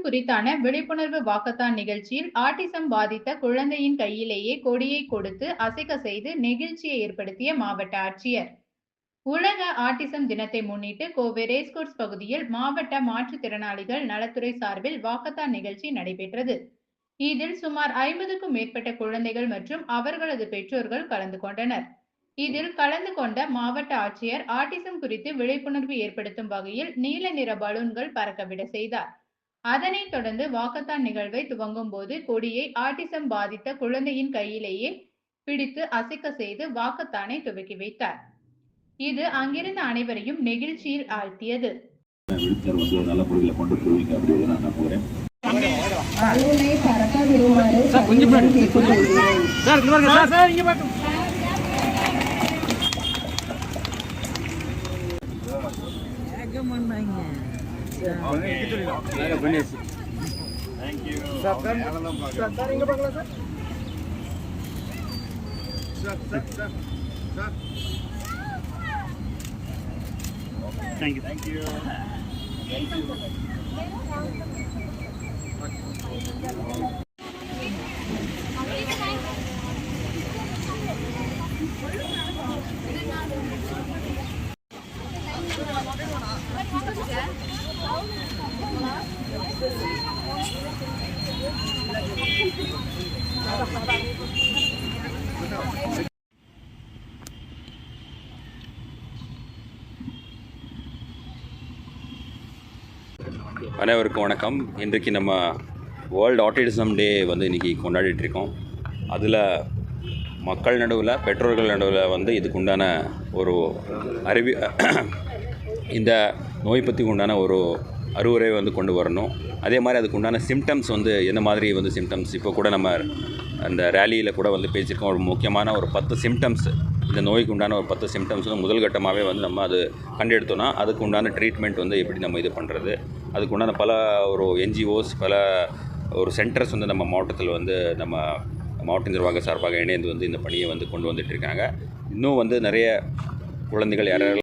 குறித்தான விழிப்புணர்வு வாக்கத்தான் நிகழ்ச்சியில் ஆட்டிசம் பாதித்த குழந்தையின் கையிலேயே கொடியை கொடுத்து அசைக்க செய்து நெகிழ்ச்சியை ஏற்படுத்திய மாவட்ட ஆட்சியர். உலக ஆட்டிசம் தினத்தை முன்னிட்டு கோவை ரேஸ்கோர்ஸ் பகுதியில் மாவட்ட மாற்றுத்திறனாளிகள் நலத்துறை சார்பில் வாக்கத்தான் நிகழ்ச்சி நடைபெற்றது. இதில் சுமார் 50க்கும் மேற்பட்ட குழந்தைகள் மற்றும் அவர்களது பெற்றோர்கள் கலந்து கொண்டனர். இதில் கலந்து கொண்ட மாவட்ட ஆட்சியர் ஆட்டிசம் குறித்து விழிப்புணர்வு ஏற்படுத்தும் வகையில் நீல நிற பலூன்கள் பறக்கவிட செய்தார். அதனைத் தொடர்ந்து வாக்கத்தான் நிகழ்வை துவங்கும் போது கொடியை ஆட்டிசம் பாதித்த குழந்தையின் கையிலேயே பிடித்து அசைக்க செய்து வாக்கத்தானை துவக்கி வைத்தார். இது அங்கிருந்த அனைவரையும் நெகிழ்ச்சியில் ஆழ்த்தியது. Thank you. அனைவருக்கும் வணக்கம். இன்றைக்கு நம்ம வேர்ல்டு ஆட்டிசம் டே வந்து இன்றைக்கி கொண்டாடிட்டுருக்கோம். அதில் மக்கள் நடுவில், பெற்றோர்கள் நடுவில் வந்து இதுக்கு உண்டான ஒரு இந்த நோய் பற்றி உண்டான ஒரு அறிவுரை வந்து கொண்டு வரணும். அதே மாதிரி அதுக்கு உண்டான சிம்டம்ஸ் வந்து என்ன மாதிரி வந்து சிம்டம்ஸ், இப்போ கூட நம்ம அந்த ரேலியில் கூட வந்து பேசியிருக்கோம். ஒரு முக்கியமான ஒரு 10 சிம்டம்ஸ், இந்த நோய்க்கு உண்டான ஒரு 10 சிம்டம்ஸ் வந்து முதல் கட்டமாகவே வந்து நம்ம அது கண்டெடுத்தோன்னா அதுக்கு உண்டான ட்ரீட்மெண்ட் வந்து எப்படி நம்ம இது பண்ணுறது, அதுக்கு உண்டான பல ஒரு NGOs, பல ஒரு சென்டர்ஸ் வந்து நம்ம மாவட்டத்தில் வந்து நம்ம மாவட்ட நிர்வாக சார்பாக இணைந்து வந்து இந்த பணியை வந்து கொண்டு வந்துட்டுருக்காங்க. இன்னும் வந்து நிறைய குழந்தைகள் யாராவது